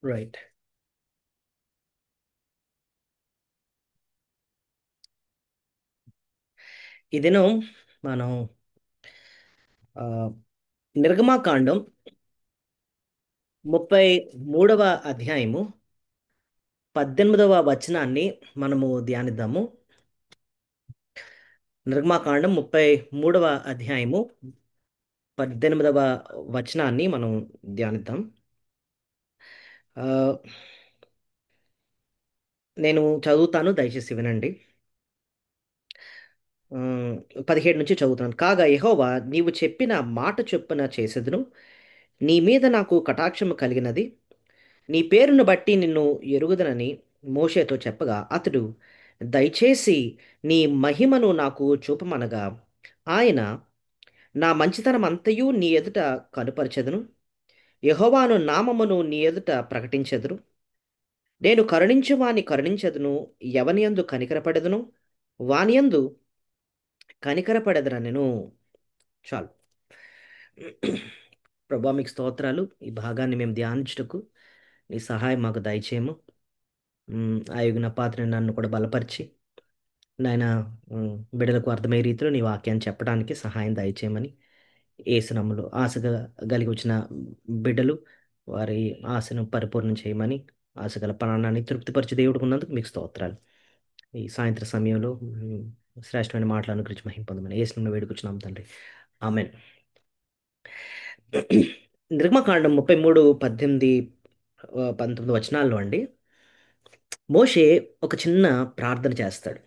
Right. ఈ దినం మనం ఆ, నిర్గమాకాండం 33వ అధ్యాయము 18వ వచనాన్ని మనము ధ్యానిద్దాము. నిర్గమాకాండం 33వ అధ్యాయము 18వ వచనాన్ని మనం ధ్యానిద్దాం. ఆ, నేను చదువుతాను, దయచేసి వినండి. 17 నుంచి చదువుతున్నాను. కాగా యెహోవా, నీవు చెప్పిన మాట చొప్పున చేసెదను. నీ మీద నాకు కటాక్షము కలిగినది. నీ పేరును బట్టి నిన్ను ఎరుగుదనని మోషేతో చెప్పగా, అతడు, దయచేసి నీ మహిమను నాకు చూపమనగా, ఆయన, నా మంచితనం అంతయు నీ ఎదుట కనుపరచెదను. యెహోవాను నామమును నీ ఎదుట ప్రకటించెదరు. నేను కరుణించు వాని కరుణించెదను, ఎవనియందు కనికరపడెదను వానియందు కనికరపడెదనెను. చాలు. ప్రభా, మీకు స్తోత్రాలు. ఈ భాగాన్ని మేము ధ్యానించుటకు నీ సహాయం మాకు దయచేయము. ఆ యుగ్న పాత్రని నన్ను కూడా బలపరిచి నాయన, బిడ్డలకు అర్థమయ్యే రీతిలో నీ వాక్యాన్ని చెప్పడానికి సహాయం దయచేయమని ఏసునమ్ములు ఆశగా కలిగి వచ్చిన బిడ్డలు వారి ఆశను పరిపూర్ణం చేయమని, ఆశగల ప్రాణాన్ని తృప్తిపరిచే దేవుడికి ఉన్నందుకు మీకు స్తోత్రాలు. ఈ సాయంత్ర సమయంలో శ్రేష్టమైన మాటలను గురించి మహిం పొందమని ఏసును వేడుకొచ్చున్నాం తండ్రి. ఆమెన్. నిర్గమకాండం 33, 18, 19 వచనాల్లో అండి, మోషే ఒక చిన్న ప్రార్థన చేస్తాడు.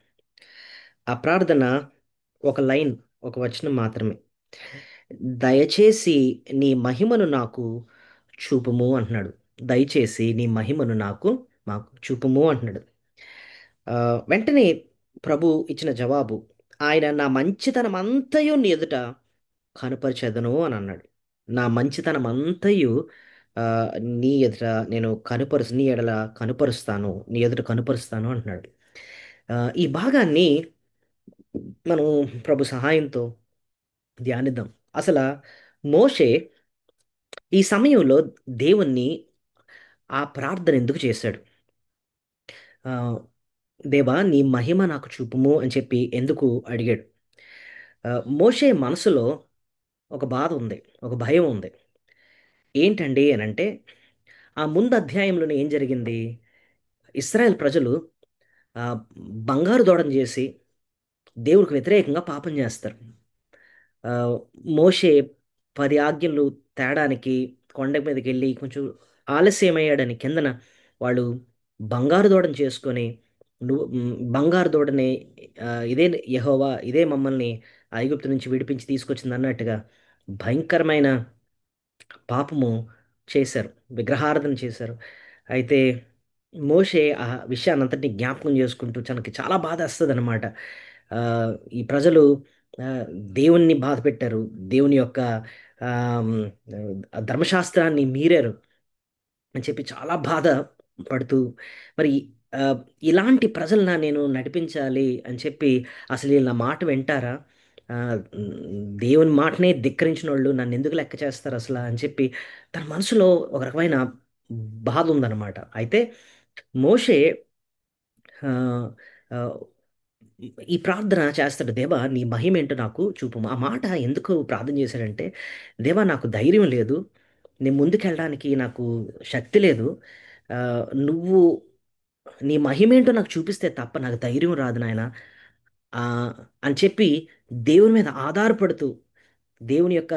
ఆ ప్రార్థన ఒక లైన్, ఒక వచనం మాత్రమే. దయచేసి నీ మహిమను నాకు చూపుము అంటున్నాడు. దయచేసి నీ మహిమను మాకు చూపుము అంటున్నాడు. ఆ, వెంటనే ప్రభు ఇచ్చిన జవాబు, ఆయన, నా మంచితనం అంతయు నీ ఎదుట కనుపరిచెదను అని అన్నాడు. నా మంచితనం అంతయు ఆ, నీ ఎదుట నేను నీ ఎడల కనుపరుస్తాను, నీ ఎదుట కనుపరుస్తాను అంటున్నాడు. ఈ భాగాన్ని మనం ప్రభు సహాయంతో ధ్యానిద్దాం. అసలు మోషే ఈ సమయంలో దేవుణ్ణి ఆ ప్రార్థన ఎందుకు చేశాడు? ఆ, దేవా, నీ మహిమ నాకు చూపుము అని చెప్పి ఎందుకు అడిగాడు? మోషే మనసులో ఒక బాధ ఉంది, ఒక భయం ఉంది. ఏంటండి అని అంటే, ఆ ముందు అధ్యాయంలోనే ఏం జరిగింది? ఇస్రాయేల్ ప్రజలు ఆ, బంగారు దూడను చేసి దేవుడికి వ్యతిరేకంగా పాపం చేస్తారు. ఆ, మోషే 10 ఆజ్ఞలు తేడానికి కొండ మీదకి వెళ్ళి కొంచెం ఆలస్యమయ్యాడని కిందన వాళ్ళు బంగారు దూడను చేసుకొని, బంగారు దూడని, ఇదే యెహోవా, ఇదే మమ్మల్ని ఐగుప్తు నుంచి విడిపించి తీసుకొచ్చింది అన్నట్టుగా భయంకరమైన పాపము చేశారు, విగ్రహారాధన చేశారు. అయితే మోషే ఆ విషయాన్నంతటిని జ్ఞాపకం చేసుకుంటూ తనకి చాలా బాధ వస్తుంది అనమాట. ఈ ప్రజలు ఆ, దేవుణ్ణి బాధ పెట్టారు, దేవుని యొక్క ఆమ్, ధర్మశాస్త్రాన్ని మీరారు అని చెప్పి చాలా బాధ పడుతూ, మరి ఆ, ఇలాంటి ప్రజలను నేను నడిపించాలి అని చెప్పి, అసలు వీళ్ళ నా మాట వింటారా? ఆ, దేవుని మాటనే ధిక్కరించిన వాళ్ళు నన్ను ఎందుకు లెక్క చేస్తారు అసలు అని చెప్పి తన మనసులో ఒక రకమైన బాధ ఉందన్నమాట. అయితే మోషే ఆ, ఆ, ఈ ప్రార్థన చేస్తాడు. దేవా, నీ మహిమ ఏంటో నాకు చూపుము. ఆ మాట ఎందుకు ప్రార్థన చేశాడంటే, దేవా, నాకు ధైర్యం లేదు, నేను ముందుకెళ్ళడానికి నాకు శక్తి లేదు. ఆ, నువ్వు నీ మహిమేంటో నాకు చూపిస్తే తప్ప నాకు ధైర్యం రాదు నాయన, ఆ, అని చెప్పి దేవుని మీద ఆధారపడుతూ దేవుని యొక్క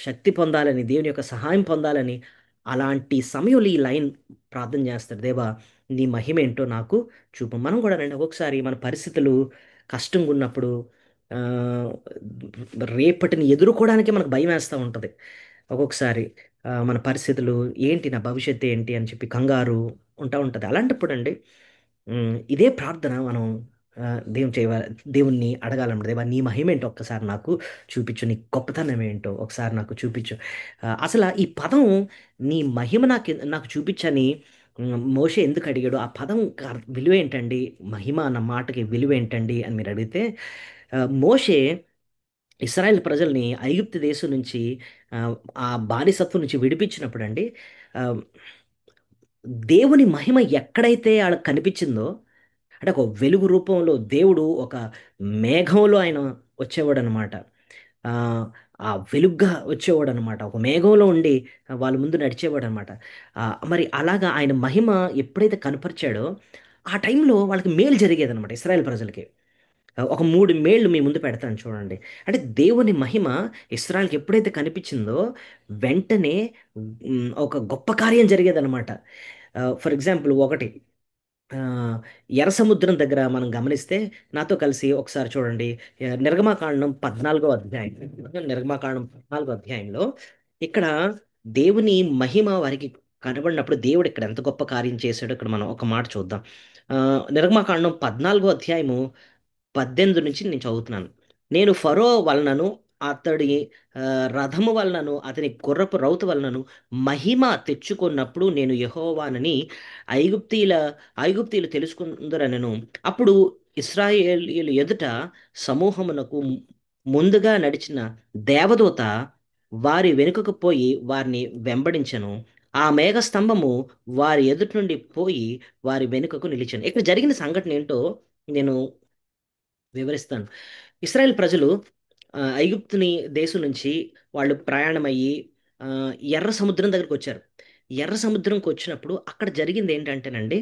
శక్తి పొందాలని, దేవుని యొక్క సహాయం పొందాలని, అలాంటి సమయంలో ఈ లైన్ ప్రార్థన చేస్తాడు. దేవా, నీ మహిమేంటో నాకు చూపు. మనం కూడా రండి, ఒక్కొక్కసారి మన పరిస్థితులు కష్టంగా ఉన్నప్పుడు ఆ, రేపటిని ఎదుర్కోవడానికి మనకు భయం వేస్తూ ఉంటుంది. ఒక్కొక్కసారి మన పరిస్థితులు ఏంటి, నా భవిష్యత్తు ఏంటి అని చెప్పి కంగారు ఉంటుంది. అలాంటప్పుడు అండి, ఇదే ప్రార్థన మనం ఆ, దేవుని చేయ దేవుణ్ణి అడగాలన్నమాట. దేవా, నీ మహిమ ఏంటో ఒక్కసారి నాకు చూపించు, నీ గొప్పతనం ఏంటో ఒకసారి నాకు చూపించు. అసలు ఈ పదం, నీ మహిమ నాకు చూపించని మోషే ఎందుకు అడిగాడు? ఆ పదం విలువ ఏంటండి? మహిమ అన్న మాటకి విలువ ఏంటండి అని మీరు అడిగితే, మోషే ఇస్రాయేల్ ప్రజల్ని ఐగుప్తు దేశం నుంచి, ఆ, ఆ బానిసత్వం నుంచి విడిపించినప్పుడు అండి, ఆ, దేవుని మహిమ ఎక్కడైతే ఆళ్ళకి కనిపించిందో, అంటే ఒక వెలుగు రూపంలో దేవుడు ఒక మేఘంలో ఆయన వచ్చేవాడనమాట. ఆహ్, ఆ వెలుగ్గా వచ్చేవాడనమాట. ఒక మేఘంలో ఉండి వాళ్ళ ముందు నడిచేవాడనమాట. మరి అలాగా ఆయన మహిమ ఎప్పుడైతే కనపరిచాడో, ఆ టైంలో వాళ్ళకి మేలు జరిగేదనమాట ఇశ్రాయేల్ ప్రజలకి. ఒక 3 మేళ్ళు మీ ముందు పెడతాను చూడండి. అంటే దేవుని మహిమ ఇస్రాయల్‌కి ఎప్పుడైతే కనిపించిందో, వెంటనే ఒక గొప్ప కార్యం జరిగేదనమాట. ఫర్ ఎగ్జాంపుల్ ఒకటి, ఆహ్, ఎర్ర సముద్రం దగ్గర మనం గమనిస్తే నాతో కలిసి ఒకసారి చూడండి. నిర్గమాకాండం 14 అధ్యాయం. నిర్గమాకాండం 14 అధ్యాయంలో ఇక్కడ దేవుని మహిమ వారికి కనబడినప్పుడు దేవుడు ఇక్కడ ఎంత గొప్ప కార్యం చేశాడో ఇక్కడ మనం ఒక మాట చూద్దాం. నిర్గమాకాండం 14 అధ్యాయము 18 నుంచి నేను చదువుతున్నాను. నేను ఫరో వలనను, అతడి రథము వలనను, అతని గుర్రపు రౌతు వలనను మహిమ తెచ్చుకొన్నప్పుడు నేను యెహోవానని ఐగుప్తీయుల ఐగుప్తీయులు తెలుసుకుందురనెను. అప్పుడు ఇశ్రాయేలీయుల ఎదుట సమూహమునకు ముందుగా నడిచిన దేవదూత వారి వెనుకకు పోయి వారిని వెంబడించెను. ఆ మేఘస్తంభము వారి ఎదుట నుండి పోయి వారి వెనుకకు నిలిచెను. ఇక్కడ జరిగిన సంఘటన ఏంటో నేను వివరిస్తాను. ఇశ్రాయేల్ ప్రజలు ఐగుప్తుని దేశం నుంచి వాళ్ళు ప్రయాణమయ్యి ఎర్ర సముద్రం దగ్గరకొచ్చారు. ఎర్ర సముద్రంకొచ్చినప్పుడు అక్కడ జరిగిందేంటంటేనండి,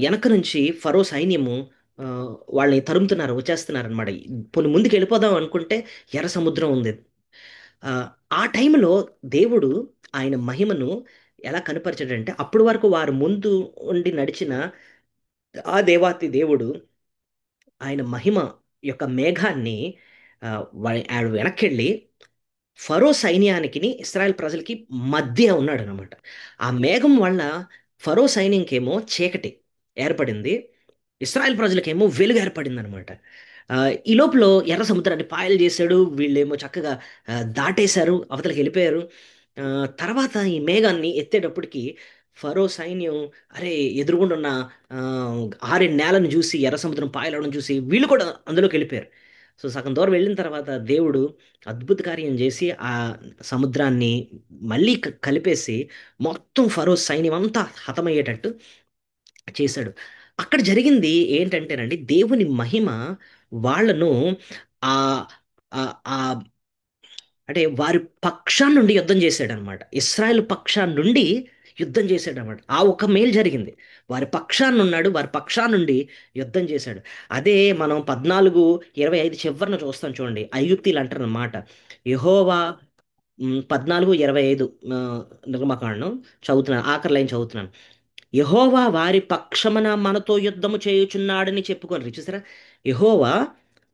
ఎనక నుంచి ఫరో సైన్యము వాళ్ళని తరుముతున్నారు, వచ్చేస్తున్నారనమాట. పోనీ ముందుకెళ్ళిపోదాం అనుకుంటే ఎర్ర సముద్రం ఉంది. ఆహ్, ఆ టైంలో దేవుడు ఆయన మహిమను ఎలా కనపరిచాడంటే, అప్పటి వరకు వారు ముందు ఉండి నడిచిన ఆ దేవాతి దేవుడు ఆయన మహిమ యొక్క మేఘాన్ని ఆడు వెనక్కెళ్ళి ఫరో సైన్యానికిని ఇస్రాయేల్ ప్రజలకి మధ్య ఉన్నాడనమాట. ఆ మేఘం వల్ల ఫరో సైన్యంకేమో చీకటి ఏర్పడింది. ఇస్రాయేల్ ప్రజలకేమో వెలుగు ఏర్పడిందనమాట. ఈ లోపులో ఎర్ర సముద్రాన్ని పాయలు చేశాడు. వీళ్ళేమో చక్కగా దాటేశారు. అవతలకెళ్ళిపోయారు. తర్వాత ఈ మేఘాన్ని ఎత్తేటప్పటికి ఫరో సైన్యం అరే! ఎదురుగుండా ఉన్న ఆరిన నేలను చూసి, ఎర్ర సముద్రం పాయలవడం చూసి వీళ్ళు కూడా అందులోకెళ్ళిపోయారు. సో, సగం దూరం వెళ్ళిన తర్వాత దేవుడు అద్భుత కార్యం చేసి, ఆ సముద్రాన్ని మళ్ళీ కలిపేసి మొత్తం ఫరో సైన్యమంతా హతమయ్యేటట్టు చేశాడు. అక్కడ జరిగింది ఏంటంటేనండి, దేవుని మహిమ వాళ్ళను ఆహ్, ఆహ్, ఆహ్, అంటే వారి పక్షాన్నుండి యుద్ధం చేశాడనమాట. ఇశ్రాయేల్ పక్షాన్నుండి యుద్ధం చేశాడనమాట. ఆ ఒక్క మేలు జరిగింది. వారి పక్షానున్నాడు. వారి పక్షానుండి యుద్ధం చేశాడు. అదే మనం 14:25 చివరన చూస్తాం చూడండి. ఐగుప్తీయులు అంటారనమాట. యెహోవా 14:25 నిర్గమకాండం చదువుతున్నాను. ఆఖరి లైన్ చదువుతున్నాను. యెహోవా వారి పక్షమున మనతో యుద్ధము చేయుచున్నాడని చెప్పుకొనిరి. చూసారా? యెహోవా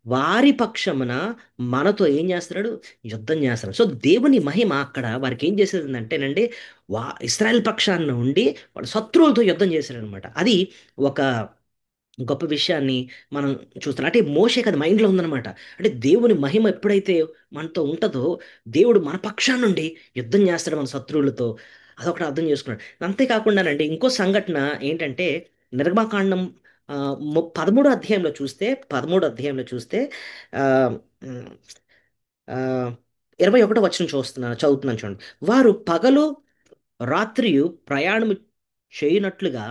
వారి పక్షమున మనతో ఏం చేస్తున్నాడు? యుద్ధం చేస్తున్నాడు. సో, దేవుని మహిమ అక్కడ వారికేం చేసేసిందంటేనండి, ఇశ్రాయేల్ పక్షాన ఉండి వాళ్ళ శత్రువులతో యుద్ధం చేశాడనమాట. అది ఒక గొప్ప విషయాన్ని మనం చూస్తున్నాం. అంటే మోషేకి అది మైండ్‌లో ఉందనమాట. అంటే దేవుని మహిమ ఎప్పుడైతే మనతో ఉంటదో, దేవుడు మన పక్షానుండి యుద్ధం చేస్తాడు మన శత్రువులతో. అదొకటి అర్థం చేసుకున్నాడు. అంతే కాకుండానండి ఇంకో సంఘటన ఏంటంటే, నిర్గమాకాండం 13 అధ్యాయంలో చూస్తే 13 అధ్యాయంలో చూస్తే ఆహ్, హ్మ్, ఆహ్, 21 వచనం చదువుతున్నాను చూడండి. వారు పగలు రాత్రియు ప్రయాణము చేయునట్లుగా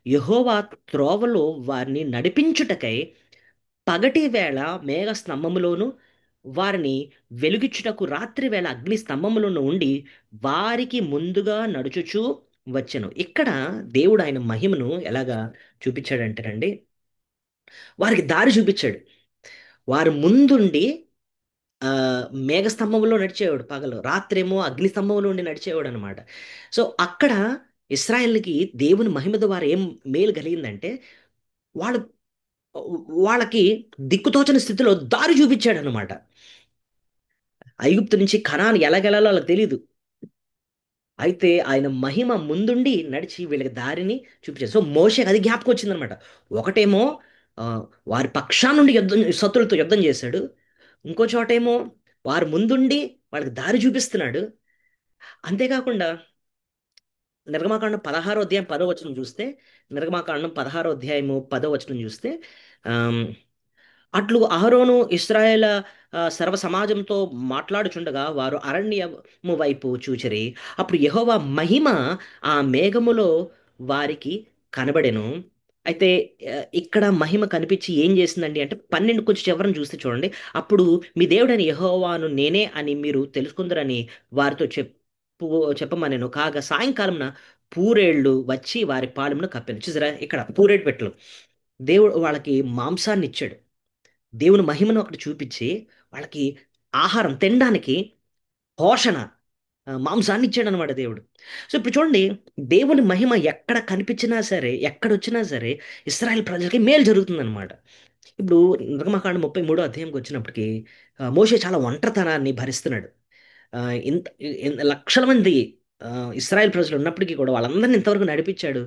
యెహోవా త్రోవలో వారిని నడిపించుటకై పగటి వేళ మేఘ స్తంభములోను వారిని వెలుగిచ్చుటకు రాత్రి వేళ అగ్ని స్తంభములోను ఉండి వారికి ముందుగా నడుచుచూ వచ్చెను. ఇక్కడ దేవుడు ఆయన మహిమను ఎలాగా చూపించాడంటేనండి, వారికి దారి చూపించాడు. వారి ముందుండి మేఘస్తంభంలో నడిచేవాడు పగలు. రాత్రేమో అగ్ని స్తంభంలో ఉండి నడిచేవాడనమాట. సో, అక్కడ ఇశ్రాయేల్‌కి దేవుని మహిమ ద్వారా ఏం మేలు కలిగిందంటే, వాళ్ళు వాళ్ళకి దిక్కుతోచని స్థితిలో దారి చూపించాడనమాట. ఐగుప్తు నుంచి కనాను ఎలాగెళ్ళాలో ఆళ్ళకి తెలీదు. అయితే ఆయన మహిమ ముందుండి నడిచి వీళ్ళకి దారిని చూపించాడు. సో, మోషేకి అది జ్ఞాపకం వచ్చిందనమాట. ఒకటేమో ఆహ్, వారి పక్షానుండి శత్రులతో యుద్ధం చేశాడు. ఇంకో చోటేమో వారు ముందుండి వాళ్ళకి దారి చూపిస్తున్నాడు. అంతేకాకుండా నిర్గమాకాండం 16 అధ్యాయం 10 వచనం చూస్తే, నిర్గమాకాండం 16 అధ్యాయము 10 వచనం చూస్తే, ఆహ్, అట్లు అహరోను ఇశ్రాయేల సర్వ సమాజంతో మాట్లాడుచుండగా వారు అరణ్యము వైపు చూచిరి. అప్పుడు యెహోవా మహిమ ఆ మేఘములో వారికి కనబడెను. అయితే ఇక్కడ మహిమ కనిపించి ఏం చేసిందండి అంటే 12 కొంచెం చివరన చూస్తే చూడండి. అప్పుడు మీ దేవుడైన యెహోవాను నేనే అని మీరు తెలుసుకుందరని వారితో చెప్పమనెను. కాగా సాయంకాలమున పూరేళ్ళు వచ్చి వారి పాలెమును కప్పెను. చూసారా ఇక్కడ పూరేడు పెట్టెలు. దేవుడు వాళ్ళకి మాంసాన్ని ఇచ్చాడు. దేవుని మహిమను అక్కడ చూపించి వాళ్ళకి ఆహారం తినడానికి పోషణ మాంసాన్ని ఇచ్చాడనమాట దేవుడు. సో ఇప్పుడు చూడండి, దేవుని మహిమ ఎక్కడ కనిపించినా సరే, ఎక్కడొచ్చినా సరే ఇశ్రాయేల్ ప్రజలకి మేలు జరుగుతుందనమాట. ఇప్పుడు నిర్గమకాండం 33 అధ్యాయంకి వచ్చినప్పటికి మోషే చాలా ఒంటరితనాన్ని భరిస్తున్నాడు. ఇంత లక్షల మంది ఇశ్రాయేల్ ప్రజలు ఉన్నప్పటికీ కూడా వాళ్ళందరిని ఇంతవరకు నడిపించాడు.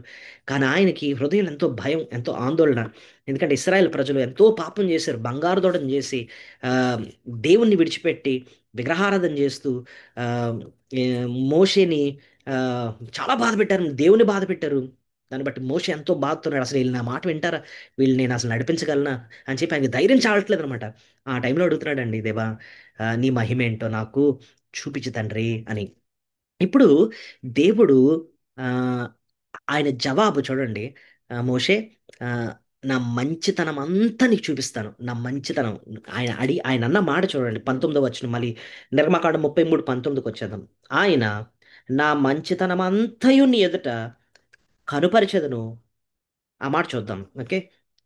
కానీ ఆయనకి హృదయంలో ఎంతో భయం, ఎంతో ఆందోళన. ఎందుకంటే ఇశ్రాయేల్ ప్రజలు ఎంతో పాపం చేశారు. బంగారు దూడను చేసి దేవుణ్ణి విడిచిపెట్టి విగ్రహారాధన చేస్తూ ఆహ్, ఏ మోషేని చాలా బాధ పెట్టారు. దేవుని బాధ పెట్టారు. దాన్ని బట్టి మోషే ఎంతో బాధతున్నాడు. అసలు వీళ్ళు నా మాట వింటారా? వీళ్ళు నేను అసలు నడిపించగలనా? అని చెప్పి ఆయనకి ధైర్యం చాలట్లేదనమాట. ఆ టైంలో అడుగుతున్నాడండి, దేవా నీ మహిమేంటో నాకు చూపించు తండ్రి అని. ఇప్పుడు దేవుడు ఆహ్, ఆయన జవాబు చూడండి. మోషే ఆహ్, నా మంచితనం అంతా నీకు చూపిస్తాను. నా మంచితనం ఆయన అన్న మాట చూడండి. 19వ వచనం మళ్ళీ నిర్గమకాండం 33, 19కి వచ్చేద్దాం. ఆయన నా మంచితనం అంతయు నీ ఎదుట కనుపరిచెదను. ఆ మాట చూద్దాం. ఓకే.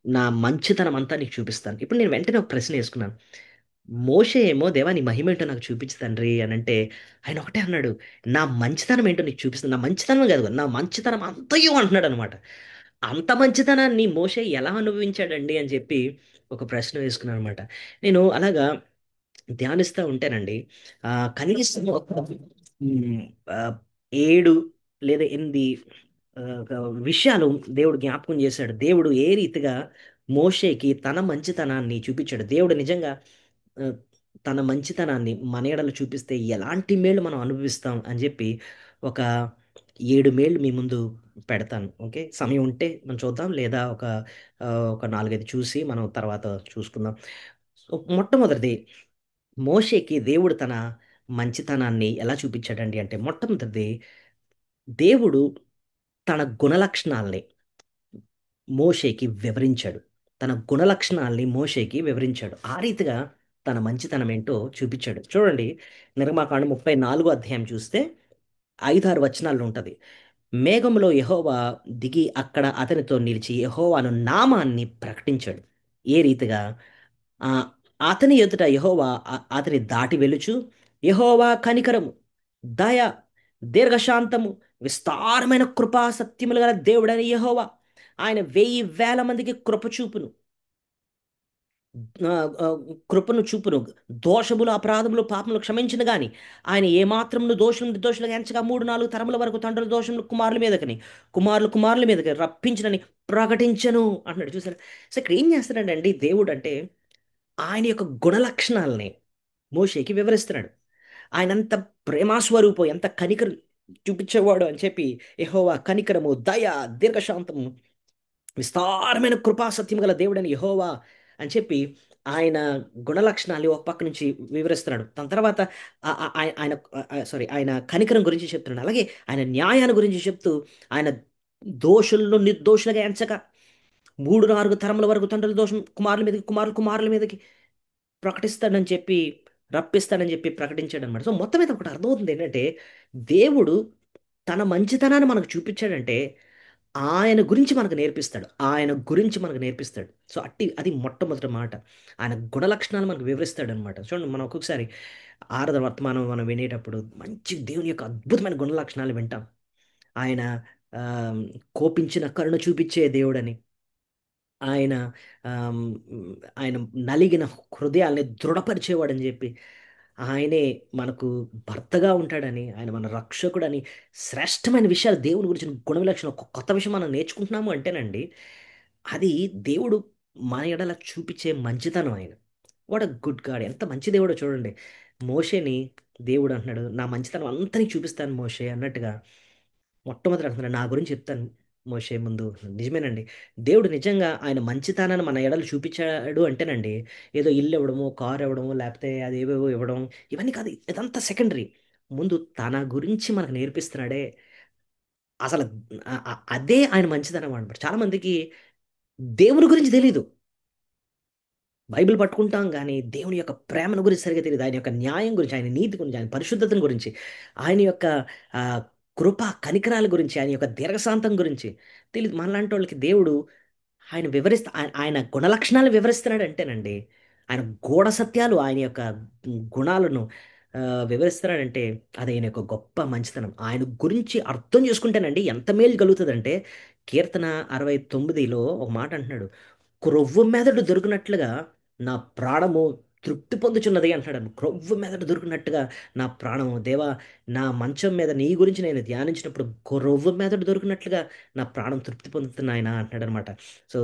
నా మంచితనం అంతా నీకు చూపిస్తాను. ఇప్పుడు నేను వెంటనే ఒక ప్రశ్న వేసుకున్నాను. మోషే ఏమో దేవా నీ మహిమేంటో నాకు చూపించు తండ్రి అనంటే, ఆయన ఒకటే అన్నాడు. నా మంచితనం ఏంటో నీకు చూపిస్తాను. నా మంచితనం కాదు, నా మంచితనం అంతయు అంటున్నాడు అనమాట. అంత మంచితనాన్ని మోషే ఎలా అనుభవించాడండి అని చెప్పి ఒక ప్రశ్న వేసుకున్నాను అనమాట. నేను అలాగా ధ్యానిస్తా ఉంటేనండి కనీసం ఒక హ్మ్, ఆహ్, 7 లేదా 8 ఒక విషయాలు దేవుడు జ్ఞాపకం చేశాడు. దేవుడు ఏ రీతిగా మోషేకి తన మంచితనాన్ని చూపించాడు. దేవుడు నిజంగా ఆహ్, తన మంచితనాన్ని మన ఎడల చూపిస్తే ఎలాంటి మేలు మనం అనుభవిస్తాం అని చెప్పి ఒక 7 మేళ్ళు మీ ముందు పెడతాను. ఓకే. సమయం ఉంటే మనం చూద్దాం. లేదా ఒక 4, 5 చూసి మనం తర్వాత చూసుకుందాం. సో, మొట్టమొదటిది మోషేకి దేవుడు తన మంచితనాన్ని ఎలా చూపించాడండి అంటే, మొట్టమొదటిది దేవుడు తన గుణలక్షణాల్ని మోషేకి వివరించాడు. తన గుణలక్షణాల్ని మోషేకి వివరించాడు. ఆ రీతిగా తన మంచితనం ఏంటో చూపించాడు. చూడండి, నిర్గమాకాండం 34 అధ్యాయం చూస్తే 5, 6 వచనాల్లో ఉంటది. మేఘంలో యెహోవా దిగి అక్కడ అతనితో నిలిచి యెహోవాను నామాన్ని ప్రకటించాడు. ఏ రీతిగా ఆహ్, అతని ఎదుట యెహోవా అతని దాటి వెలుచు, యెహోవా కనికరము, దయ, దీర్ఘశాంతము, విస్తారమైన కృపా సత్యములు గల దేవుడైన యెహోవా. ఆయన 1000 మందికి కృప చూపును. కృపను చూపును. దోషములు, అపరాధములు, పాపములు క్షమించును గాని, ఆయన ఏమాత్రమును దోషులను నిర్దోషులుగా ఎంచగా 3, 4 తరముల వరకు తండ్రుల దోషములు కుమారుల మీదకని, కుమారులు కుమారుల మీదకి రప్పించునని ప్రకటించెను అంటున్నాడు చూసారా? సో, ఇక్కడ ఏం చేస్తున్నాడండి దేవుడంటే, ఆయన యొక్క గుణలక్షణాల్ని మోషేకి వివరిస్తున్నాడు. ఆయనంత ప్రేమాస్వరూపం, ఎంత కనికరం చూపించేవాడు అని చెప్పి యెహోవా కనికరము, దయ, దీర్ఘశాంతము, విస్తారమైన కృపా సత్యం గల దేవుడని యెహోవా అని చెప్పి ఆయన గుణలక్షణాలు ఒక పక్క నుంచి వివరిస్తున్నాడు. దాని తర్వాత ఆయన సారీ, ఆయన కనికరం గురించి చెప్తున్నాడు. అలాగే ఆయన న్యాయాన్ని గురించి చెప్తూ ఆయన దోషులను నిర్దోషులుగా ఎంచక 3, 4 తరముల వరకు తండ్రుల దోషం కుమారుల మీదకి, కుమారులు కుమారుల మీదకి ప్రకటిస్తాడని చెప్పి, రప్పిస్తాడని చెప్పి ప్రకటించాడనమాట. సో, మొత్తం మీద ఒకటి అర్థమవుతుంది ఏంటంటే, దేవుడు తన మంచితనాన్ని మనకు చూపించాడంటే, ఆయన గురించి మనకు నేర్పిస్తాడు. ఆయన గురించి మనకు నేర్పిస్తాడు. సో, అది మొట్టమొదటి మాట. ఆయన గుణలక్షణాలు మనకు వివరిస్తాడనమాట. చూడండి, మనం ఒక్కొక్కసారి ఆరాధన వర్తమానం మనం వినేటప్పుడు మంచి దేవుని యొక్క అద్భుతమైన గుణలక్షణాలు వింటాం. ఆయన ఆహ్, కోపించిన కరుణ చూపించే దేవుడని. ఆయన ఆహ్, హ్మ్, ఆయన నలిగిన హృదయాల్ని దృఢపరిచేవాడని జెప్పి, ఆయనే మనకు భర్తగా ఉంటాడని, ఆయన మన రక్షకుడని, శ్రేష్టమైన విషయాలు దేవుని గురించిన గుణ విలక్షణం ఒక కొత్త విషయం మనం నేర్చుకుంటున్నాము అంటేనండి, అది దేవుడు మన ఎడల చూపించే మంచితనం ఆయన. What a good God! ఎంత మంచి దేవుడో చూడండి. మోషేని దేవుడు అంటున్నాడు, "నా మంచితనం అంతా నీకు చూపిస్తాను మోషే" అన్నట్టుగా మొట్టమొదట అంటున్నాడు, నా గురించి చెప్తాను మోషే ముందు. నిజమేనండి. దేవుడు నిజంగా ఆయన మంచితనాన్ని మన ఎడల చూపించాడు అంటేనండి, ఏదో ఇల్లు ఇవ్వడమో, కారు ఇవ్వడమో, లేకపోతే అదేవేవో ఇవ్వడం, ఇవన్నీ కాదు. ఇదంతా సెకండరీ. ముందు తన గురించి మనకు నేర్పిస్తున్నాడే, అసలు అదే ఆయన మంచితనం అనమాట. చాలా మందికి దేవుని గురించి తెలీదు. బైబిల్ పట్టుకుంటాం గానీ, దేవుని యొక్క ప్రేమను గురించి సరిగ్గా తెలీదు. ఆయన యొక్క న్యాయం గురించి, ఆయన నీతి గురించి, ఆయన పరిశుద్ధతను గురించి, ఆయన యొక్క ఆహ్, కృప, కనికరాల గురించి, ఆయన యొక్క దీర్ఘశాంతం గురించి తెలీదు. మనలాంటోళ్ళకి దేవుడు ఆయన ఆయన గుణలక్షణాలు వివరిస్తున్నాడంటేనండి, ఆయన గూఢ సత్యాలు, ఆయన యొక్క గుణాలను వివరిస్తున్నాడంటే, అది ఆయన యొక్క గొప్ప మంచితనం. ఆయన గురించి అర్థం చేసుకుంటేనండి ఎంత మేలు కలుగుతదంటే, కీర్తన 69లో ఒక మాట అంటున్నాడు. క్రొవ్వు మెదడు దొరికినట్లుగా నా ప్రాణము తృప్తి పొందుచున్నది అంటున్నాడు. క్రొవ్వు మెదడు దొరికినట్టుగా నా ప్రాణము దేవా, నా మంచం మీద నీ గురించి నేను ధ్యానించినప్పుడు క్రొవ్వు మెదడు దొరికినట్లుగా నా ప్రాణం తృప్తి పొందుతున్నాయన అంటున్నాడనమాట. సో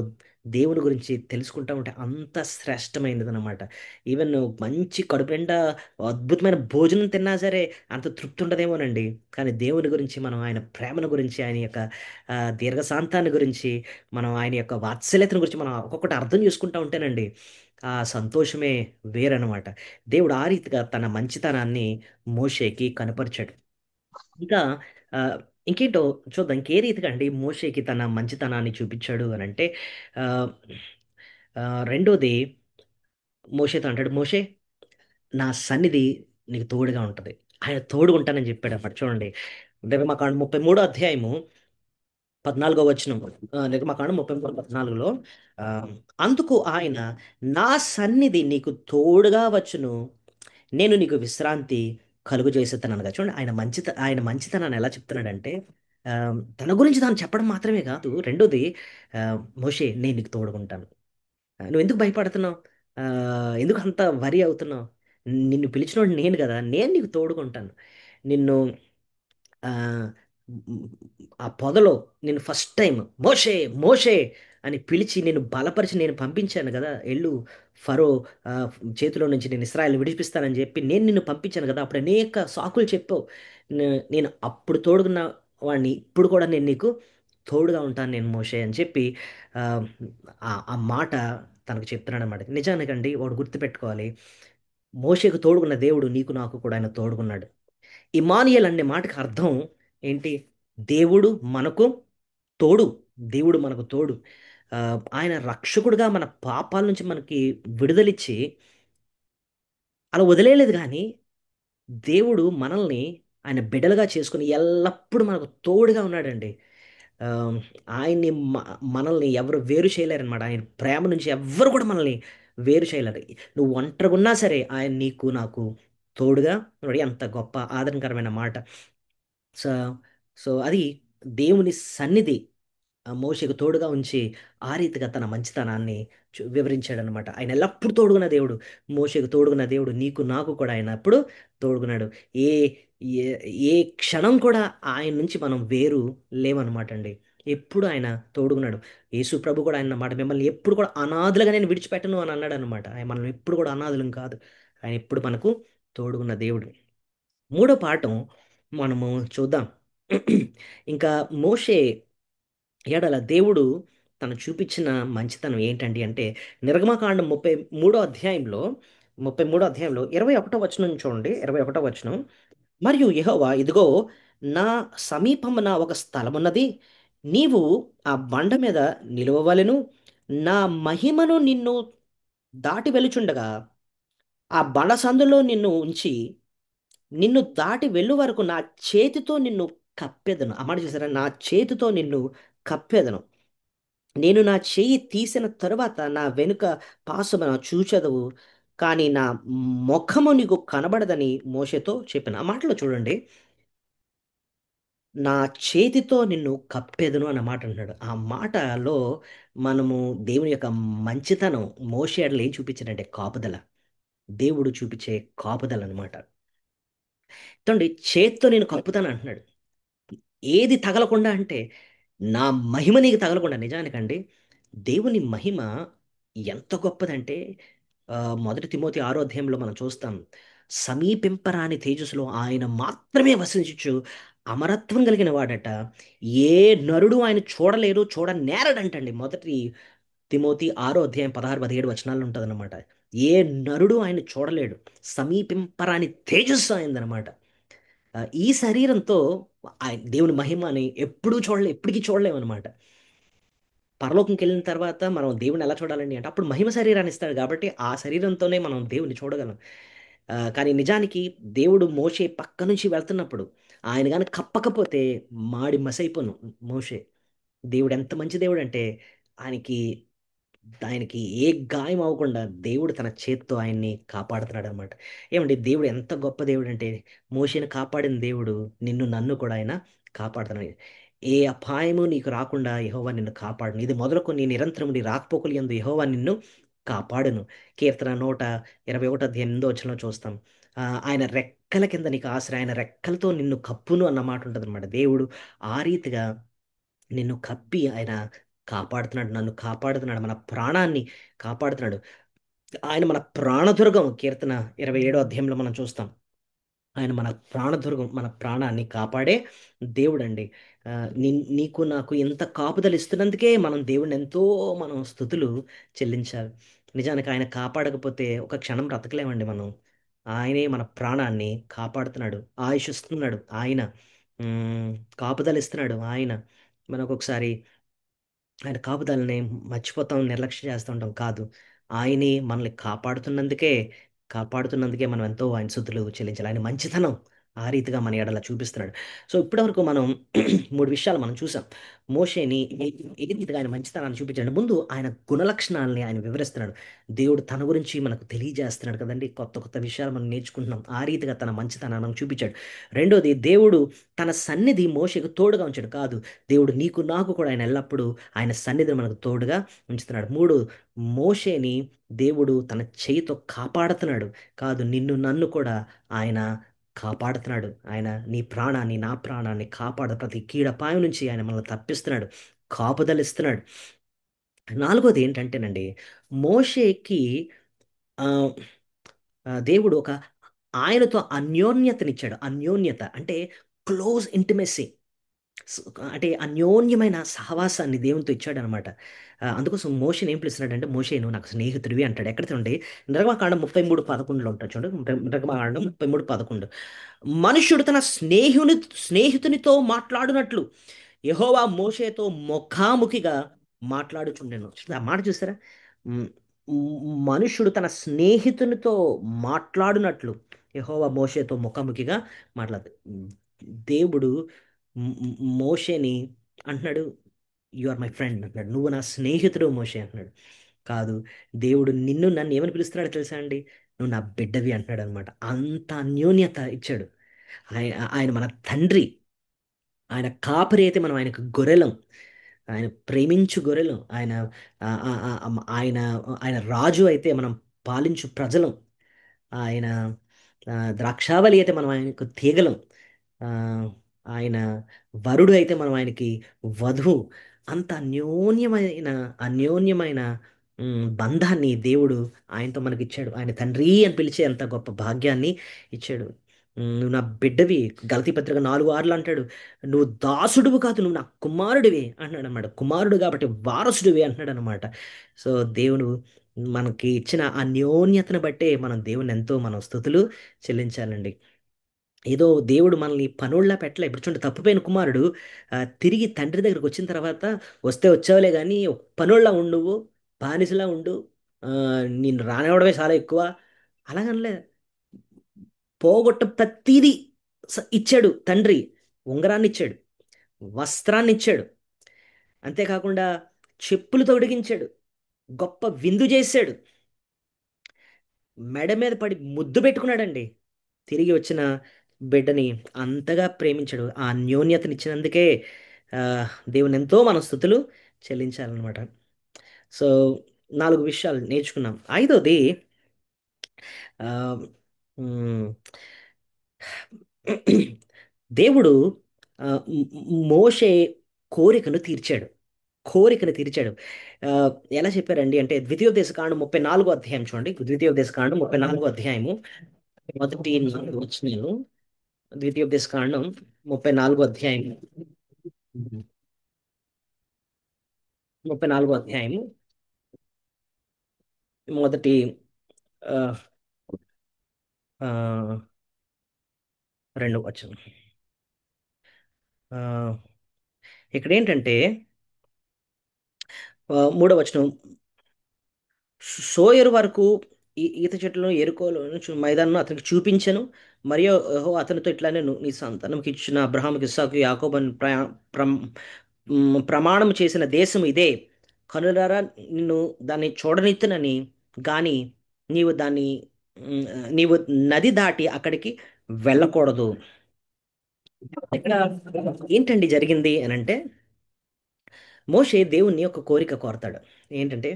దేవుని గురించి తెలుసుకుంటా ఉంటే అంత శ్రేష్టమైనదనమాట. ఈవెన్ మంచి కడుపు నిండా అద్భుతమైన భోజనం తిన్నా సరే అంత తృప్తి ఉండదేమోనండి. కానీ దేవుని గురించి మనం ఆయన ప్రేమను గురించి, ఆయన యొక్క దీర్ఘశాంతాన్ని గురించి, మనం ఆయన యొక్క వాత్సల్యతను గురించి మనం ఒక్కొక్కటి అర్థం చేసుకుంటా ఉంటేనండి, ఆ సంతోషమే వేరనమాట. దేవుడు ఆ రీతిగా తన మంచితనాన్ని మోషేకి కనపరిచాడు. ఇంకా ఆహ్, ఇంకేంటో చూద్దాం. ఇంకే రీతిగా అండి మోషేకి తన మంచితనాన్ని చూపిచ్చాడు అనంటే ఆహ్, రెండోది మోషేతో అంటాడు, "మోషే నా సన్నిధి నీకు తోడుగా ఉంటది." ఆయన తోడుగా ఉంటానని చెప్పాడన్నమాట. చూడండి. నిర్గమకాండం 33 అధ్యాయము 14 వచనం. నిర్గమకాండం 33, 14లో ఆహ్, అందుకు ఆయన, "నా సన్నిధి నీకు తోడుగా వచ్చును. నేను నీకు విశ్రాంతి కలుగజేసేదనగా." చూడండి ఆయన మంచితనాన్ని ఎలా చెప్తున్నాడంటే తన గురించి తాను చెప్పడం మాత్రమే కాదు. రెండోది మోషే నేను నీకు తోడుగుంటాను. నువ్వెందుకు భయపడుతున్నావు? ఎందుకు అంత వరి అవుతున్నావు? నిన్ను పిలిచినోడు నేను గదా! నేను నీకు తోడుగుంటాను. నిన్ను ఆహ్, హ్మ్, ఆ పొదలో నేను ఫస్ట్ టైమ్ మోషే, మోషే అని పిలిచి నిన్ను బలపరిచి నేను పంపించాను గదా! ఎళ్ళు ఫరో ఆహ్, చేతిలో నుంచి నేను ఇశ్రాయేల్‌ని విడిపిస్తానని జెప్పి నేను నిన్ను పంపించాను గదా! అప్పుడు అనేక సాకులు చెప్పావు. నేను అప్పుడు తోడుగున్న వాడిని ఇప్పుడు కూడా నేను నీకు తోడుగా ఉంటాను నేను మోషే అని చెప్పి ఆహ్, ఆ మాట తనకు చెప్తున్నాడనమాట. నిజానికండి ఒకటి గుర్తుపెట్టుకోవాలి. మోషేకు తోడుగున్న దేవుడు నీకు నాకు కూడా ఆయన తోడుగున్నాడు. ఇమ్మానుయేల్ అనే మాటకి అర్థం ఏంటి? దేవుడు మనకు తోడు. దేవుడు మనకు తోడు. ఆయన రక్షకుడుగా మన పాపాల నుంచి మనకి విడుదలిచ్చి అలా వదిలేయలేదు గానీ, దేవుడు మనల్ని ఆయన బిడ్డలుగా చేసుకొని ఎల్లప్పుడూ మనకు తోడుగా ఉన్నాడండి. ఆహ్, ఆయన్ని మనల్ని ఎవరు వేరు చేయలేరనమాట. ఆయన ప్రేమ నుంచి ఎవ్వరు కూడా మనల్ని వేరు చేయలేరు. నువ్వు ఒంటరిగున్నా సరే ఆయన నీకు, నాకు తోడుగా ఉన్నాడు. ఎంత గొప్ప ఆదరణకరమైన మాట. సో, అది దేవుని సన్నిధి మోషేకు తోడుగా ఉంచి, ఆ రీతిగా తన మంచితనాన్ని వివరించాడనమాట. ఆయన ఎల్లప్పుడూ తోడుగున్న దేవుడు. మోషేకు తోడుగున్న దేవుడు నీకు, నాకు కూడా ఆయన ఎప్పుడు తోడుగున్నాడు. ఏ ఏ ఏ క్షణం కూడా ఆయన నుంచి మనం వేరు లేమనమాటండి. ఎప్పుడు ఆయన తోడుగున్నాడు. యేసు ప్రభు కూడా ఆయన మాట, మిమ్మల్ని ఎప్పుడు కూడా అనాథలుగా నేను విడిచిపెట్టను అని అన్నాడనమాట. ఆయన మనల్ని ఎప్పుడు కూడా అనాథలం కాదు. ఆయన ఎప్పుడు మనకు తోడుగున్న దేవుడు. మూడో పాఠం మనము చూద్దాం. ఇంకా మోషే ఎడల దేవుడు తను చూపించిన మంచితనం ఏంటండి అంటే, నిర్గమకాండం 33 అధ్యాయంలో 21 వచనం చూడండి. 21 వచనం. "మరియు యెహోవా ఇదిగో నా సమీపమున ఒక స్థలమున్నది. నీవు ఆ బండ మీద నిలువవలెను. నా మహిమను నిన్ను దాటి వెలుచుండగా, ఆ బండ సందులో నిన్ను ఉంచి నిన్ను దాటి వెళ్ళు వరకు నా చేతితో నిన్ను కప్పెదను." ఆ మాట చూసారా? నా చేతితో నిన్ను కప్పెదను. నేను నా చెయ్యి తీసిన తరువాత నా వెనుక పాసమున చూచెదవు. కానీ నా మొఖము నీకు కనబడదని మోషేతో చెప్పాను. ఆ మాటలో చూడండి. నా చేతితో నిన్ను కప్పెదను అన్న మాట అంటున్నాడు. ఆ మాటలో మనము దేవుని యొక్క మంచితనం మోషే ఎడల ఏం చూపించాడంటే కాపుదల. దేవుడు చూపించే కాపుదలనమాట. చూడండి చేత్తో నేను కప్పుతాను అంటున్నాడు. ఏది తగలకుండా అంటే, నా మహిమ నీకు తగలకుండా నిజానికండి దేవుని మహిమ ఎంత గొప్పదంటే మొదటి తిమోతి 6 అధ్యాయంలో మనం చూస్తాం. సమీపింపరాని తేజస్సులో ఆయన మాత్రమే వసించుచు అమరత్వం కలిగిన వాడట. ఏ నరుడు ఆయన చూడలేరు, చూడనేరడంటండి. మొదటి తిమోతి 6 అధ్యాయం 16, 17 వచనాల్లో ఉంటదనమాట. ఏ నరుడు ఆయన్ని చూడలేడు. సమీపింపరాని తేజస్సు ఆయనదనమాట. ఈ శరీరంతో దేవుని మహిమని ఎప్పుడూ ఎప్పటికీ చూడలేమనమాట. పరలోకంకి వెళ్ళిన తర్వాత మనం దేవుడిని ఎలా చూడాలండి అంటే, అప్పుడు మహిమ శరీరాన్ని ఇస్తాడు కాబట్టి, ఆ శరీరంతోనే మనం దేవుడిని చూడగలం. కానీ నిజానికి దేవుడు మోషే పక్క నుంచి వెళ్తున్నప్పుడు, ఆయన గాని కప్పకపోతే మాడి మసైపోను మోషే. దేవుడు ఎంత మంచి దేవుడంటే, ఆయనకి ఆయనకి ఏ గాయం అవ్వకుండా దేవుడు తన చేత్తో ఆయన్ని కాపాడుతున్నాడనమాట. ఏమండి దేవుడు ఎంత గొప్ప దేవుడంటే, మోషేని కాపాడిన దేవుడు నిన్ను, నన్ను కూడా ఆయన కాపాడుతున్నాడు. ఏ అపాయము నీకు రాకుండా యెహోవా నిన్ను కాపాడును. ఇది మొదలుకొని నిరంతరము నీ రాకపోకలు యందు యెహోవా నిన్ను కాపాడును. కీర్తన 121 అధ్యాయం 8 వచనంలో చూస్తాం. ఆయన రెక్కల కింద నీకు ఆశ్రయ, ఆయన రెక్కలతో నిన్ను కప్పును అన్న మాట ఉంటదనమాట. దేవుడు ఆ రీతిగా నిన్ను కప్పి ఆయన కాపాడుతున్నాడు. నన్ను కాపాడుతున్నాడు. మన ప్రాణాన్ని కాపాడుతున్నాడు. ఆయన మన ప్రాణదుర్గం. కీర్తన 27 అధ్యాయంలో మనం చూస్తాం. ఆయన మన ప్రాణదుర్గం. మన ప్రాణాన్ని కాపాడే దేవుడండి. నీకు నాకు ఇంత కాపుదల ఇస్తున్నందుకే మనం దేవుడిని ఎంతో మనం స్తుతులు చెల్లించాలి. నిజానికి ఆయన కాపాడకపోతే ఒక క్షణం బ్రతకలేమండి మనం. ఆయనే మన ప్రాణాన్ని కాపాడుతున్నాడు. ఆయుష్ ఇస్తున్నాడు ఆయన. హ్మ్. కాపుదల ఇస్తున్నాడు ఆయన. మనకొకసారి ఆయన కాపుదలని మర్చిపోతాం, నిర్లక్ష్యం చేస్తూ ఉంటాం. కాదు. ఆయనే మనల్ని కాపాడుతున్నందుకే మనం ఎంతో ఆయన స్తుతులు చెల్లించాలి. ఆయన మంచితనం ఆ రీతిగా మన ఎడల చూపిస్తున్నాడు. సో, ఇప్పటివరకు మనం 3 విషయాలు మనం చూసాం. మోషేని ఏ రీతిగా ఆయన మంచితనాన్ని చూపించాడు. ముందు ఆయన గుణలక్షణాల్ని ఆయన వివరిస్తున్నాడు. దేవుడు తన గురించి మనకు తెలియజేస్తున్నాడు కదండీ! కొత్త కొత్త విషయాలు మనం నేర్చుకుంటున్నాం. ఆ రీతిగా తన మంచితనాన్ని మనకు చూపించాడు. రెండోది దేవుడు తన సన్నిధి మోషేకు తోడుగా ఉంచాడు. కాదు, దేవుడు నీకు నాకు కూడా ఆయన ఎల్లప్పుడూ ఆయన సన్నిధిని మనకు తోడుగా ఉంచుతున్నాడు. 3, మోషేని దేవుడు తన చేయితో కాపాడుతున్నాడు. కాదు, నిన్ను నన్ను కూడా ఆయన కాపాడుతున్నాడు. ఆయన నీ ప్రాణాన్ని, నా ప్రాణాన్ని ప్రతి కీడపాయం నుంచి ఆయన మనల్ని తప్పిస్తున్నాడు. కాపుదలిస్తున్నాడు. నాలుగోది ఏంటంటేనండి, మోషేకి ఆహ్, దేవుడు ఆయనతో అన్యోన్యతనిచ్చాడు. అన్యోన్యత అంటే క్లోజ్ ఇంటిమెసీ. స్ అంటే అన్యోన్యమైన సహవాసాన్ని దేవునితో ఇచ్చాడనమాట. అందుకోసం మోషేని ఏం పిలుస్తున్నాడంటే, "మోషే నువ్వు నాకు స్నేహితుడివి" అంటాడు. ఎక్కడ చూడండి, నిర్గమకాండం 33:11లో ఉంటది చూడండి. నిర్గమకాండం 33:11. మనుష్యుడు తన స్నేహితునితో మాట్లాడునట్లు యెహోవా మోషేతో ముఖాముఖిగా మాట్లాడుచుండెను. ఆ మాట చూసారా? హ్మ్. మనుష్యుడు తన స్నేహితునితో మాట్లాడునట్లు యెహోవా మోషేతో ముఖాముఖిగా మాట్లాడు. దేవుడు మ్ మ్ మోషేని అంటున్నాడు, "యూ ఆర్ మై ఫ్రెండ్" అంటున్నాడు. "నువ్వు నా స్నేహితుడు మోషే" అంటున్నాడు. కాదు, దేవుడు నిన్ను నన్ను ఏమని పిలుస్తున్నాడో తెలుసా అండి? "నువ్వు నా బిడ్డవి" అంటున్నాడనమాట. అంత అన్యోన్యత ఇచ్చాడు. ఆయన మన తండ్రి. ఆయన కాపరి అయితే మనం ఆయనకు గొర్రెలం. ఆయన ప్రేమించు గొర్రెలం. ఆహ్, ఆహ్, ఆహ్, ఆయన ఆయన రాజు అయితే మనం పాలించు ప్రజలం. ఆయన ద్రాక్షావళి అయితే మనం ఆయనకు తీగలం. ఆహ్, ఆయన వరుడు అయితే మనం ఆయనకి వధువు. అంత అన్యోన్యమైన బంధాన్ని దేవుడు ఆయనతో మనకిచ్చాడు. ఆయన తండ్రి అని పిలిచే అంత గొప్ప భాగ్యాన్ని ఇచ్చాడు. "నువ్వు నా బిడ్డవి" గలతీ పత్రిక 4:6 అంటాడు. "నువ్వు దాసుడివి కాదు, నువ్వు నా కుమారుడివి" అంటున్నాడనమాట. కుమారుడు కాబట్టి వారసుడివి అంటున్నాడనమాట. సో, దేవుడు మనకి ఇచ్చిన అన్యోన్యతను బట్టే మనం దేవుడినెంతో మనం స్తుతులు చెల్లించాలండి. ఏదో దేవుడు మనల్ని పనోడిలా పెట్టలే. ఇప్పుడు చూడండి, తప్పిపోయిన కుమారుడు తిరిగి తండ్రి దగ్గరకొచ్చిన తర్వాత, "వస్తే వచ్చావులే గానీ, పనోడిలా ఉండు నువ్వు, బానిసలా ఉండు, నిన్ను రానివ్వడమే చాలా ఎక్కువ" అలాగనలే. పోగొట్ట ప్రతీదీ ఇచ్చాడు తండ్రి. ఉంగరాన్నిచ్చాడు, వస్త్రాన్నిచ్చాడు. అంతేకాకుండా చెప్పులు తొడిగించాడు. గొప్ప విందు జేశాడు. మెడ మీద పడి ముద్దు పెట్టుకున్నాడండి. తిరిగి వచ్చిన బిడ్డని అంతగా ప్రేమించాడు. ఆ అన్యోన్యతనిచ్చినందుకే దేవునికెంతో మనం స్తుతులు చెల్లించాలనమాట. సో, 4 విషయాలు నేర్చుకున్నాం. ఐదోది ఆహ్, హ్మ్. దేవుడు హ్మ్, మోషే కోరికను తీర్చాడు. కోరికను తీర్చాడు. ఆహ్, ఎలా చెప్పారండి అంటే, ద్వితీయోపదేశకాండం 34 అధ్యాయం చూడండి. ద్వితీయోపదేశకాండం 34 అధ్యాయము మొదటి 4 వచనాలు. ద్వితీయోపదేశకాండం 34 అధ్యాయం. 34 అధ్యాయము మొదటి ఆహ్, ఆహ్, 2 వచనం. ఆ, ఇక్కడ ఏంటంటే మూడో వచనం, సోయరు వరకు ఈత చెట్లను ఎరుకోలు మైదానం అతనికి చూపించను. మరియు యెహోవా అతనితో ఇట్లా నేను నీ సంతానంకి ఇచ్చిన అబ్రహాముకి ఇస్సాకు యాకోబని ప్రమాణం చేసిన దేశం ఇదే, కనులారా నిన్ను దాన్ని చూడనిత్తునని గాని నీవు దాన్ని ఉమ్, నీవు నది దాటి అక్కడికి వెళ్ళకూడదు. ఇక్కడ ఏంటండి జరిగింది అని అంటే, మోషే దేవుణ్ణి ఒక కోరిక కోరతాడు. ఏంటంటే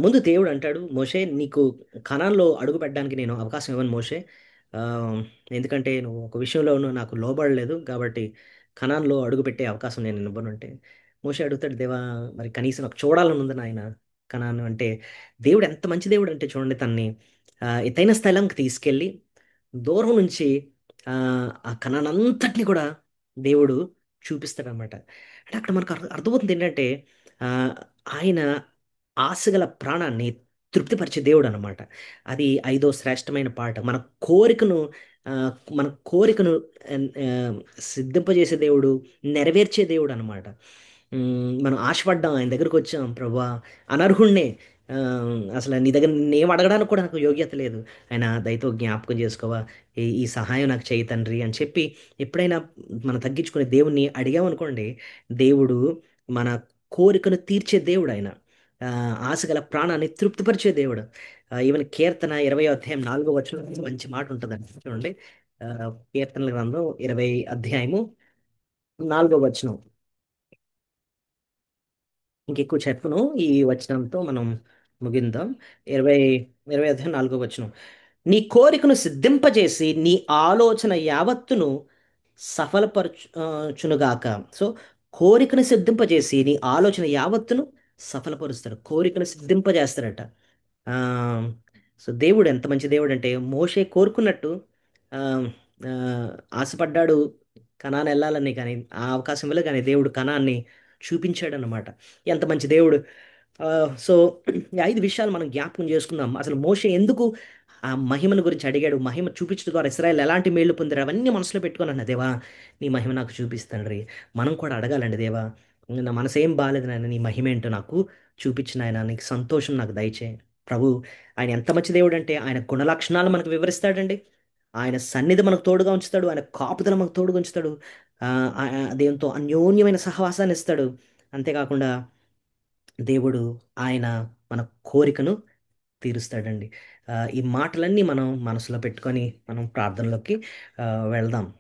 ముందు దేవుడు అంటాడు, మోషే నీకు కనాన్లో అడుగు పెట్టడానికి నేను అవకాశం ఇవ్వను మోషే. ఆ, ఎందుకంటే నువ్వు ఒక విషయంలో నాకు లోబడలేదు కాబట్టి కనాన్లో అడుగు పెట్టే అవకాశం నేను ఇవ్వను అంటే, మోషే అడుగుతాడు, దేవా మరి కనీసం నాకు చూడాలని ఉంది నాయన కనాను అంటే. దేవుడు ఎంత మంచి దేవుడు అంటే చూడండి, తన్ని ఎత్తైన స్థలంకి తీసుకెళ్ళి దూరం నుంచి ఆ ఆ కణానంతటిని కూడా దేవుడు చూపిస్తాడనమాట. అంటే అక్కడ మనకు అర్థమవుతుంది ఏంటంటే ఆ, ఆయన ఆశగల ప్రాణాన్ని తృప్తిపరిచే దేవుడు అనమాట. అది ఐదో శ్రేష్టమైన పాట. ఆ, మన కోరికను ఆ, సిద్ధింపజేసే దేవుడు, నెరవేర్చే దేవుడు అనమాట. మనం ఆశపడ్డాం, ఆయన దగ్గరకు వచ్చాం, ప్రభా అనర్హుణ్ణే, ఆ, అసలు నీ దగ్గర నేనేం అడగడానికి కూడా నాకు యోగ్యత లేదు, ఆయన దయతో జ్ఞాపకం చేసుకోవా, ఈ సహాయం నాకు చేయి తండ్రి అని చెప్పి ఎప్పుడైనా మనం తగ్గించుకునే దేవుణ్ణి అడిగామనుకోండి, దేవుడు మన కోరికను తీర్చే దేవుడు ఆయన. ఆ, ఆశగల ప్రాణాన్ని తృప్తిపరిచే దేవుడు. ఈవెన్ కీర్తన 20వ అధ్యాయం 4వ వచనం మంచి మాట ఉంటుందండి చూడండి. ఆ, కీర్తనల గ్రంథం 20వ అధ్యాయము 4వ వచనం. ఇంకెక్కువ చెప్పను, ఈ వచనంతో మనం ముగిందాం. 20 అధ్యాయం 4వ వచనం, నీ కోరికను సిద్ధింపజేసి నీ ఆలోచన యావత్తును చునుగాక. సో కోరికను సిద్ధింపజేసి నీ ఆలోచన యావత్తును సఫలపరుస్తాడు, కోరికను సిద్ధింపజేస్తాడట. ఆ, సో దేవుడు ఎంత మంచి దేవుడు అంటే, మోషే కోరుకున్నట్టు ఆ, ఆ, ఆశపడ్డాడు కనాన్ వెళ్ళాలని, కానీ ఆ అవకాశం వల్ల కానీ దేవుడు కనాన్ని చూపించాడు అన్నమాట. ఎంత మంచి దేవుడు. ఆ, సో ఈ 5 విషయాలు మనం జ్ఞాపకం చేసుకుందాం. అసలు మోషే ఎందుకు ఆ మహిమను గురించి అడిగాడు, మహిమ చూపించడం ద్వారా ఇస్రాయల్ ఎలాంటి మేళ్లు పొందారు, అవన్నీ మనసులో పెట్టుకొని అన్న, దేవా నీ మహిమ నాకు చూపిస్తాండ్రి. మనం కూడా అడగాలండి, దేవా నా మనసు ఏం బాగాలేదు నాయన, నీ మహిమ ఏంటో నాకు చూపించిన ఆయన, నీకు సంతోషం నాకు దయచేయి ప్రభు. ఆయన ఎంత మంచి దేవుడు అంటే, ఆయన గుణలక్షణాలు మనకు వివరిస్తాడండి, ఆయన సన్నిధి మనకు తోడుగా ఉంచుతాడు, ఆయన కాపుదల మనకు తోడుగా ఉంచుతాడు. దేవునితో అన్యోన్యమైన సహవాసాన్ని ఇస్తాడు. అంతేకాకుండా దేవుడు ఆయన మన కోరికను తీరుస్తాడండి. ఈ మాటలన్నీ మనం మనసులో పెట్టుకొని మనం ప్రార్థనలోకి వెళ్దాం.